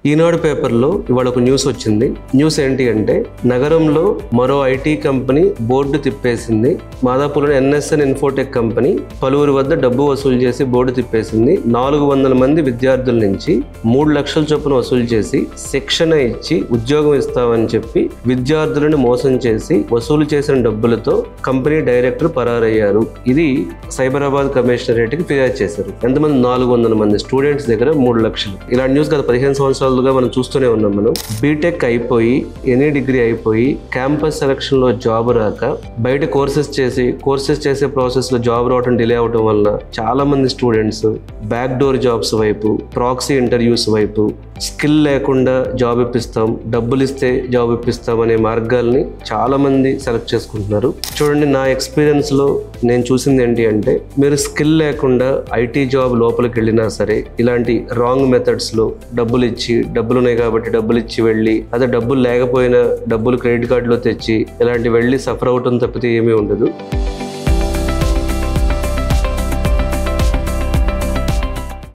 ఈనాడు పేపర్లో ఇవాళ ఒక న్యూస్ వచ్చింది. న్యూస్ ఏంటి అంటే నగరంలో మరో ఐటీ కంపెనీ బోర్డు తిప్పేసింది. మాదాపూర్లో ఎన్ఎస్ఎన్ ఇన్ఫోటెక్ కంపెనీ పలువురి వద్ద డబ్బు వసూలు చేసి బోర్డు తిప్పేసింది. 400 మంది విద్యార్థుల నుంచి 3 లక్షల చొప్పున వసూలు చేసి శిక్షణ ఇచ్చి ఉద్యోగం ఇస్తామని చెప్పి విద్యార్థులను మోసం చేసి వసూలు చేసిన డబ్బులతో కంపెనీ డైరెక్టర్ పరారయ్యారు. ఇది సైబరాబాద్ కమిషనరేట్కి ఫిర్యాదు చేశారు. ఎంతమంది? 400 మంది స్టూడెంట్స్ దగ్గర 3 లక్షలు. ఇలాంటి న్యూస్ గత 15 సంవత్సరాలుగా మనం చూస్తూనే ఉన్నాం. మనం బీటెక్ అయిపోయి ఎనీ డిగ్రీ అయిపోయి క్యాంపస్ సెలక్షన్ లో జాబ్ రాక బయట కోర్సెస్ చేసే ప్రాసెస్ లో జాబ్ రావడం డిలే అవడం వల్ల చాలా మంది స్టూడెంట్స్ బ్యాక్ డోర్ జాబ్స్ వైపు, ప్రాక్సీ ఇంటర్వ్యూస్ వైపు, స్కిల్ లేకుండా జాబ్ ఇప్పిస్తాం, డబ్బులు ఇస్తే జాబ్ ఇప్పిస్తాం అనే మార్గాల్ని చాలా మంది సెలెక్ట్ చేసుకుంటున్నారు. చూడండి, నా ఎక్స్పీరియన్స్ లో నేను చూసింది ఏంటి అంటే మీరు స్కిల్ లేకుండా ఐటీ జాబ్ లోపలికి వెళ్ళినా సరే ఇలాంటి రాంగ్ మెథడ్స్ లో డబ్బులు ఉన్నాయి కాబట్టి డబ్బులు ఇచ్చి వెళ్ళి, అదే డబ్బులు లేకపోయినా డబ్బులు క్రెడిట్ కార్డులో తెచ్చి ఇలాంటి వెళ్ళి సఫర్ అవటం తప్పితే ఏమీ ఉండదు.